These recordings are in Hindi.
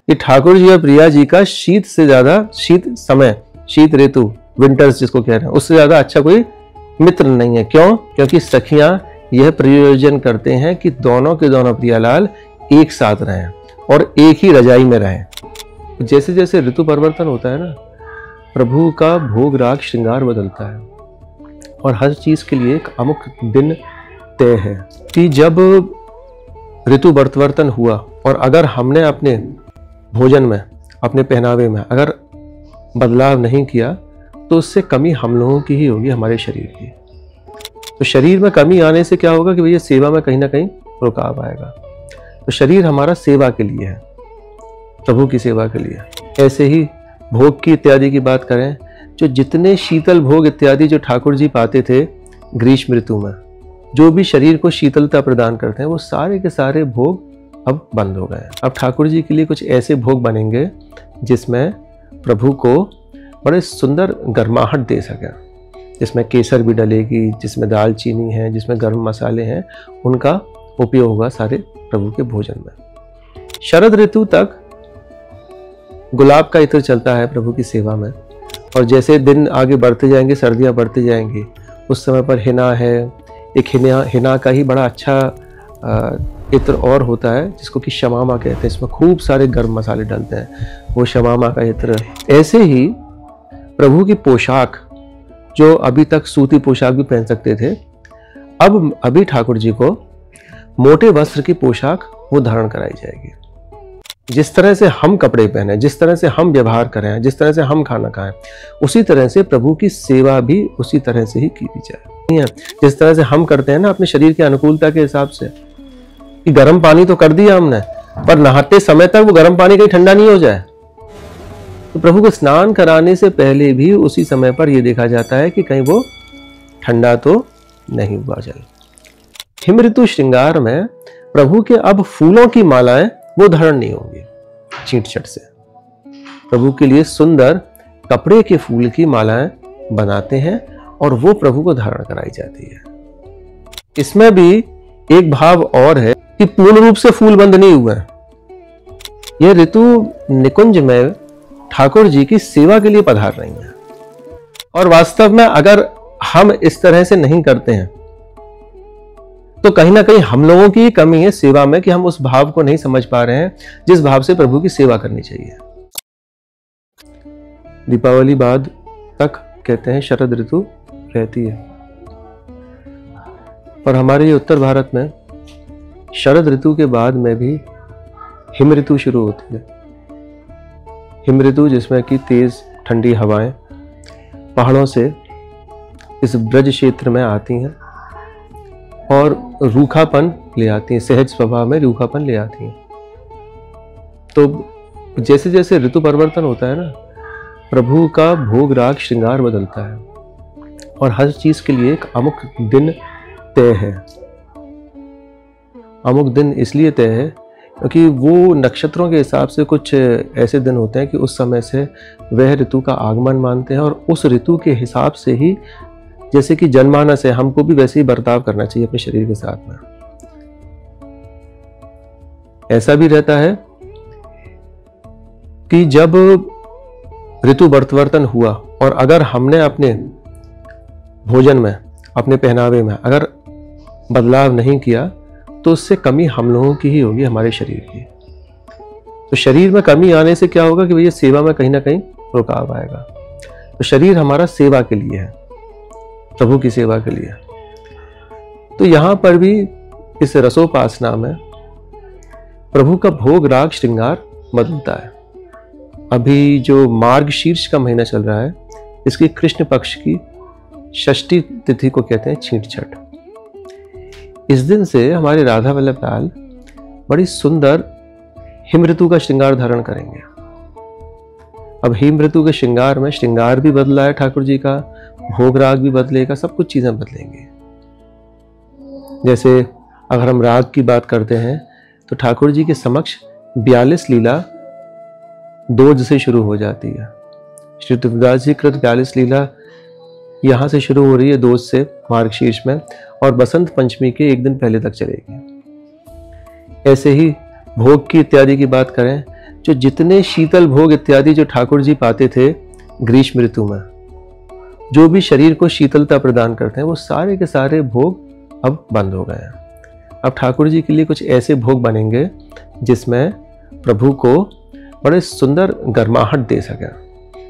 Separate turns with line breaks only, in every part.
कि ठाकुर जी और प्रिया जी का शीत से ज्यादा, शीत समय, शीत ऋतु, विंटर्स जिसको कह रहे हैं, उससे ज्यादा अच्छा कोई मित्र नहीं है। क्यों? क्योंकि सखियां यह प्रयोजन करते हैं कि दोनों के दोनों प्रियालाल एक साथ रहें और एक ही रजाई में रहें। जैसे जैसे ऋतु परिवर्तन होता है ना, प्रभु का भोग राग श्रृंगार बदलता है और हर चीज के लिए एक अमुक दिन तय है कि जब ऋतु परिवर्तन हुआ और अगर हमने अपने भोजन में, अपने पहनावे में अगर बदलाव नहीं किया तो उससे कमी हम लोगों की ही होगी, हमारे शरीर की। तो शरीर में कमी आने से क्या होगा कि भैया सेवा में कहीं ना कहीं रुकाव आएगा। तो शरीर हमारा सेवा के लिए है, प्रभु की सेवा के लिए। ऐसे ही भोग की इत्यादि की बात करें, जो जितने शीतल भोग इत्यादि जो ठाकुर जी पाते थे ग्रीष्म ऋतु में, जो भी शरीर को शीतलता प्रदान करते हैं, वो सारे के सारे भोग अब बंद हो गए। अब ठाकुर जी के लिए कुछ ऐसे भोग बनेंगे जिसमें प्रभु को बड़े सुंदर गर्माहट दे सके, जिसमें केसर भी डलेगी, जिसमें दालचीनी है, जिसमें गर्म मसाले हैं, उनका उपयोग होगा सारे प्रभु के भोजन में। शरद ऋतु तक गुलाब का इत्र चलता है प्रभु की सेवा में, और जैसे दिन आगे बढ़ते जाएंगे, सर्दियां बढ़ती जाएंगी, उस समय पर हिना है, एक हिना का ही बड़ा अच्छा इत्र और होता है जिसको कि शमामा कहते हैं। इसमें खूब सारे गर्म मसाले डलते हैं, वो शमामा का इत्र। ऐसे ही प्रभु की पोशाक, जो अभी तक सूती पोशाक भी पहन सकते थे, अब अभी ठाकुर जी को मोटे वस्त्र की पोशाक वो धारण कराई जाएगी। जिस तरह से हम कपड़े पहने, जिस तरह से हम व्यवहार करें, जिस तरह से हम खाना खाएं, उसी तरह से प्रभु की सेवा भी उसी तरह से ही की जाए। जिस तरह से हम करते हैं ना अपने शरीर की अनुकूलता के हिसाब से, कि गर्म पानी तो कर दिया हमने, पर नहाते समय तक वो गर्म पानी कहीं ठंडा नहीं हो जाए। तो प्रभु को स्नान कराने से पहले भी उसी समय पर यह देखा जाता है कि कहीं वो ठंडा तो नहीं हुआ जाए। हिम ऋतु श्रृंगार में प्रभु के अब फूलों की मालाएं वो धारण नहीं होंगी छींट छट से। प्रभु के लिए सुंदर कपड़े के फूल की मालाएं बनाते हैं और वो प्रभु को धारण कराई जाती है। इसमें भी एक भाव और है कि पूर्ण रूप से फूल बंद नहीं हुए। यह ऋतु निकुंज में ठाकुर जी की सेवा के लिए पधार रही है, और वास्तव में अगर हम इस तरह से नहीं करते हैं तो कहीं ना कहीं हम लोगों की कमी है सेवा में, कि हम उस भाव को नहीं समझ पा रहे हैं जिस भाव से प्रभु की सेवा करनी चाहिए। दीपावली बाद तक कहते हैं शरद ऋतु रहती है, और हमारे ये उत्तर भारत में शरद ऋतु के बाद में भी हिम ऋतु शुरू होती है। हिम ऋतु जिसमें कि तेज ठंडी हवाएं पहाड़ों से इस ब्रज क्षेत्र में आती हैं और रूखापन ले आती हैं, सहज स्वभाव में रूखापन ले आती हैं। तो जैसे जैसे ऋतु परिवर्तन होता है ना, प्रभु का भोग राग श्रृंगार बदलता है और हर चीज के लिए एक अमुक दिन तय है। अमुक दिन इसलिए तय है क्योंकि वो नक्षत्रों के हिसाब से कुछ ऐसे दिन होते हैं कि उस समय से वह ऋतु का आगमन मानते हैं, और उस ऋतु के हिसाब से ही, जैसे कि जनमानस है, हमको भी वैसे ही बर्ताव करना चाहिए अपने शरीर के साथ में। ऐसा भी रहता है कि जब ऋतु परिवर्तन हुआ और अगर हमने अपने भोजन में, अपने पहनावे में अगर बदलाव नहीं किया तो उससे कमी हम लोगों की ही होगी, हमारे शरीर की। तो शरीर में कमी आने से क्या होगा कि भैया सेवा में कहीं ना कहीं रुकाव आएगा। तो शरीर हमारा सेवा के लिए है, प्रभु की सेवा के लिए। तो यहां पर भी इस रसोपासना में प्रभु का भोग राग श्रृंगार बदलता है। अभी जो मार्गशीर्ष का महीना चल रहा है, इसकी कृष्ण पक्ष की षष्ठी तिथि को कहते हैं छींट छठ। इस दिन से हमारे राधा वल्लभ लाल बड़ी सुंदर हिम ऋतु का श्रृंगार धारण करेंगे। अब हिम ऋतु के श्रृंगार में श्रृंगार भी बदला है ठाकुर जी का, भोग राग भी बदलेगा, सब कुछ चीजें बदलेंगी। जैसे अगर हम राग की बात करते हैं तो ठाकुर जी के समक्ष 42 लीला दोज से शुरू हो जाती है। श्री तुलसीदास जी कृत 42 लीला यहाँ से शुरू हो रही है दोज से मार्गशीर्ष में, और बसंत पंचमी के एक दिन पहले तक चलेगी। ऐसे ही भोग की इत्यादि की बात करें जो जितने शीतल भोग इत्यादि जो ठाकुर जी पाते थे ग्रीष्म ऋतु में, जो भी शरीर को शीतलता प्रदान करते हैं, वो सारे के सारे भोग अब बंद हो गए हैं। अब ठाकुर जी के लिए कुछ ऐसे भोग बनेंगे जिसमें प्रभु को बड़े सुंदर गर्माहट दे सके,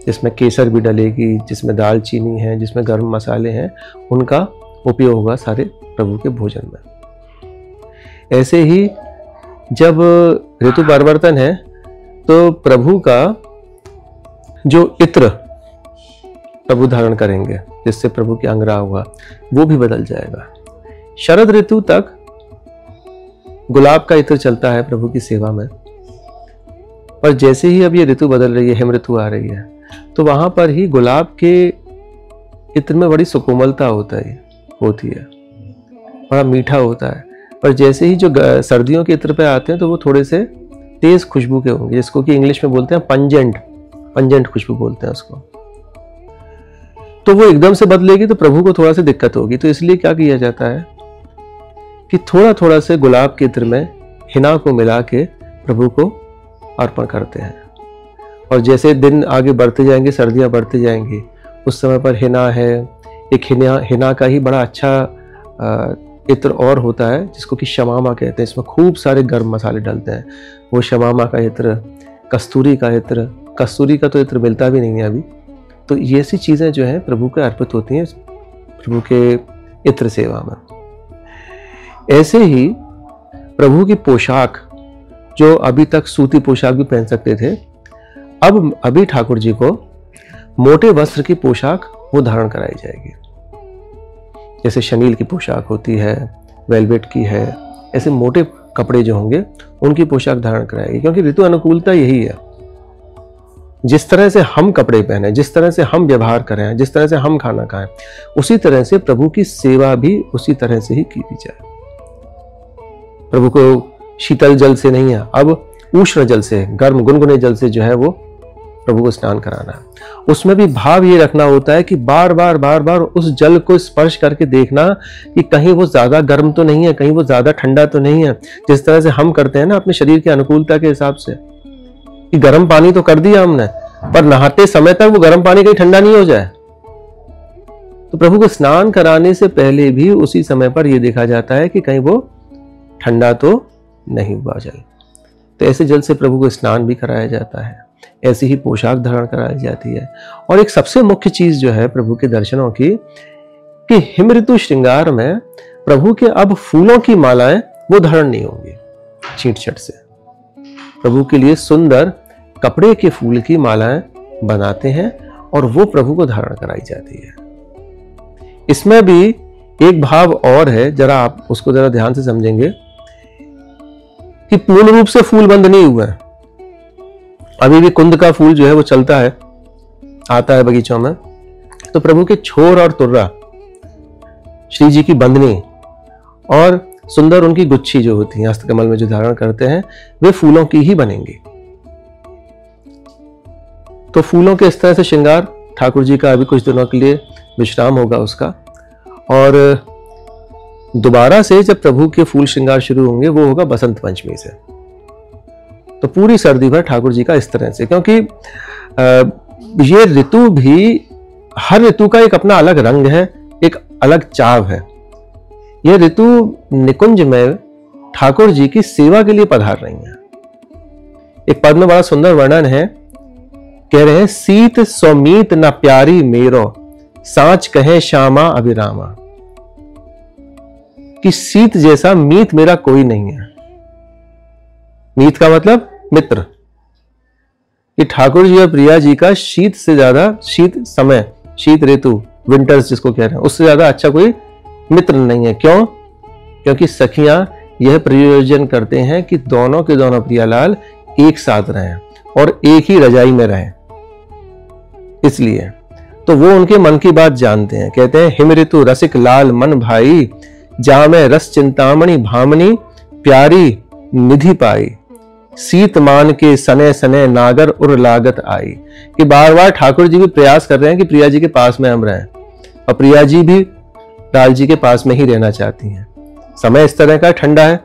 जिसमें केसर भी डलेगी, जिसमें दालचीनी है, जिसमें गर्म मसाले हैं, उनका उपयोग होगा सारे प्रभु के भोजन में। ऐसे ही जब ऋतु परिवर्तन है तो प्रभु का जो इत्र प्रभु धारण करेंगे, जिससे प्रभु की अंगरा होगा, वो भी बदल जाएगा। शरद ऋतु तक गुलाब का इत्र चलता है प्रभु की सेवा में, पर जैसे ही अब ये ऋतु बदल रही है, हिम ऋतु आ रही है, तो वहां पर ही गुलाब के इत्र में बड़ी सुकोमलता होती है, बड़ा मीठा होता है। पर जैसे ही जो सर्दियों के इत्र पे आते हैं तो वो थोड़े से तेज खुशबू के होंगे, जिसको कि इंग्लिश में बोलते हैं पंजेंट खुशबू बोलते हैं उसको। तो वो एकदम से बदलेगी तो प्रभु को थोड़ा सा दिक्कत होगी। तो इसलिए क्या किया जाता है कि थोड़ा थोड़ा से गुलाब के इत्र में हिना को मिला के प्रभु को अर्पण करते हैं। और जैसे दिन आगे बढ़ते जाएंगे, सर्दियां बढ़ती जाएंगी, उस समय पर हिना है, एक हिना का ही बड़ा अच्छा इत्र और होता है जिसको कि शमामा कहते हैं। इसमें खूब सारे गर्म मसाले डलते हैं। वो शमामा का इत्र, कस्तूरी का इत्र, कस्तूरी का तो इत्र मिलता भी नहीं है अभी। तो ये सी चीज़ें जो हैं प्रभु के अर्पित होती हैं प्रभु के इत्र सेवा में। ऐसे ही प्रभु की पोशाक, जो अभी तक सूती पोशाक भी पहन सकते थे, अभी ठाकुर जी को मोटे वस्त्र की पोशाक वो धारण कराई जाएगी। जैसे शनील की पोशाक होती है, वेलवेट की है, ऐसे मोटे कपड़े जो होंगे उनकी पोशाक धारण कराएगी। क्योंकि ऋतु अनुकूलता यही है, जिस तरह से हम कपड़े पहने, जिस तरह से हम व्यवहार करें, जिस तरह से हम खाना खाएं, उसी तरह से प्रभु की सेवा भी उसी तरह से ही की जाए। प्रभु को शीतल जल से नहीं है, अब उष्ण जल से, गर्म गुनगुने जल से जो है वो प्रभु को स्नान कराना है। उसमें भी भाव ये रखना होता है कि बार बार उस जल को स्पर्श करके देखना कि कहीं वो ज्यादा गर्म तो नहीं है, कहीं वो ज्यादा ठंडा तो नहीं है। जिस तरह से हम करते हैं ना अपने शरीर की अनुकूलता के हिसाब से, कि गर्म पानी तो कर दिया हमने, पर नहाते समय तक वो गर्म पानी कहीं ठंडा नहीं हो जाए। तो प्रभु को स्नान कराने से पहले भी उसी समय पर यह देखा जाता है कि कहीं वो ठंडा तो नहीं हुआ जल। तो ऐसे जल से प्रभु को स्नान भी कराया जाता है, ऐसी ही पोशाक धारण कराई जाती है। और एक सबसे मुख्य चीज जो है प्रभु के दर्शनों की, कि हिम ऋतु श्रृंगार में प्रभु के अब फूलों की मालाएं वो धारण नहीं होंगी छींट छट से। प्रभु के लिए सुंदर कपड़े के फूल की मालाएं बनाते हैं और वो प्रभु को धारण कराई जाती है। इसमें भी एक भाव और है, जरा आप उसको जरा ध्यान से समझेंगे कि पूर्ण रूप से फूल बंद नहीं हुए हैं। अभी भी कुंद का फूल जो है वो चलता है, आता है बगीचों में। तो प्रभु के छोर और तुर्रा, श्री जी की बंदनी और सुंदर उनकी गुच्छी जो होती है हस्तकमल में जो धारण करते हैं, वे फूलों की ही बनेंगी। तो फूलों के इस तरह से श्रृंगार ठाकुर जी का अभी कुछ दिनों के लिए विश्राम होगा उसका। और दोबारा से जब प्रभु के फूल श्रृंगार शुरू होंगे वो होगा बसंत पंचमी से। तो पूरी सर्दी भर ठाकुर जी का इस तरह से, क्योंकि ये ऋतु भी, हर ऋतु का एक अपना अलग रंग है, एक अलग चाव है। यह ऋतु निकुंज में ठाकुर जी की सेवा के लिए पधार रही है। एक पद में बड़ा सुंदर वर्णन है, कह रहे हैं, सीत सौमीत न प्यारी मेरो, सांच कहे श्यामा अभिरामा। कि सीत जैसा मीत मेरा कोई नहीं है। मीत का मतलब मित्र। कि ठाकुर जी और प्रिया जी का शीत से ज्यादा, शीत समय, शीत ऋतु, विंटर्स जिसको कह रहे हैं, उससे ज्यादा अच्छा कोई मित्र नहीं है। क्यों? क्योंकि सखियां यह प्रयोजन करते हैं कि दोनों के दोनों प्रियालाल एक साथ रहें और एक ही रजाई में रहें। इसलिए तो वो उनके मन की बात जानते हैं। कहते हैं, हिम ऋतु रसिक लाल मन भाई, जामे रस चिंतामणि भामनी, प्यारी निधि पाई, सीत मान के सने सने नागर उर लागत आई। कि बार बार ठाकुर जी भी प्रयास कर रहे हैं कि प्रिया जी के पास में हम रहें, और प्रिया जी भी लाल जी के पास में ही रहना चाहती हैं। समय इस तरह का ठंडा है।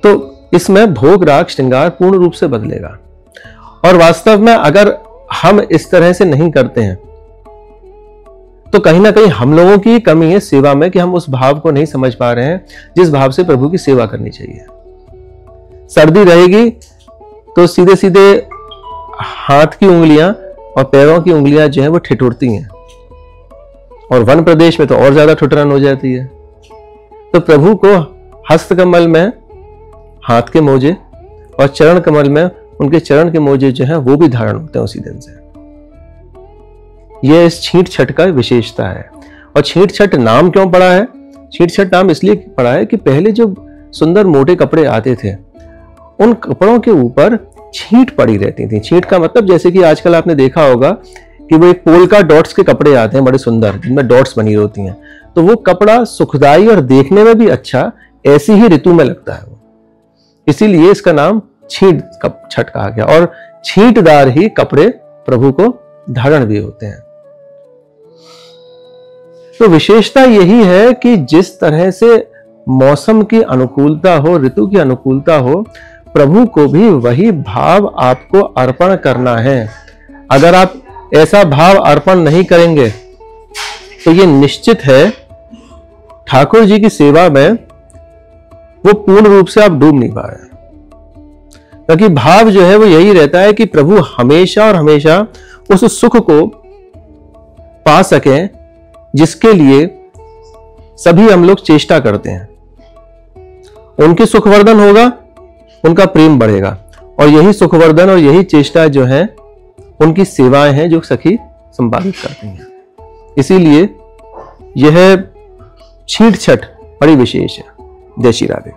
तो इसमें भोग राग श्रृंगार पूर्ण रूप से बदलेगा। और वास्तव में अगर हम इस तरह से नहीं करते हैं तो कहीं ना कहीं हम लोगों की कमी है सेवा में, कि हम उस भाव को नहीं समझ पा रहे हैं जिस भाव से प्रभु की सेवा करनी चाहिए। सर्दी रहेगी तो सीधे सीधे हाथ की उंगलियां और पैरों की उंगलियां जो है वो ठिठुरती हैं, और वन प्रदेश में तो और ज्यादा ठुठरन हो जाती है। तो प्रभु को हस्तकमल में हाथ के मोजे और चरण कमल में उनके चरण के मोजे जो हैं वो भी धारण होते हैं उसी दिन से। यह इस छींट छठ का विशेषता है। और छींट छठ नाम क्यों पड़ा है? छींट छठ नाम इसलिए पड़ा है कि पहले जो सुंदर मोटे कपड़े आते थे उन कपड़ों के ऊपर छींट पड़ी रहती थी। छींट का मतलब जैसे कि आजकल आपने देखा होगा कि वो एक पोलका डॉट्स के कपड़े आते हैं बड़े सुंदर, जिनमें डॉट्स बनी होती हैं, तो वो कपड़ा सुखदाई और देखने में भी अच्छा ऐसी ही ऋतु में लगता है वो, इसीलिए इसका नाम छींट छठ कहा गया। और छींटदार ही कपड़े प्रभु को धारण भी होते हैं। तो विशेषता यही है कि जिस तरह से मौसम की अनुकूलता हो, ऋतु की अनुकूलता हो, प्रभु को भी वही भाव आपको अर्पण करना है। अगर आप ऐसा भाव अर्पण नहीं करेंगे तो ये निश्चित है ठाकुर जी की सेवा में वो पूर्ण रूप से आप डूब नहीं पा रहे, क्योंकि भाव जो है वो यही रहता है कि प्रभु हमेशा और हमेशा उस सुख को पा सकें जिसके लिए सभी हम लोग चेष्टा करते हैं। उनकी सुखवर्धन होगा, उनका प्रेम बढ़ेगा, और यही सुखवर्धन और यही चेष्टा जो है उनकी सेवाएं हैं जो सखी संपादित करती हैं। इसीलिए यह छींट छठ बड़ी विशेष है। जय श्री राधे।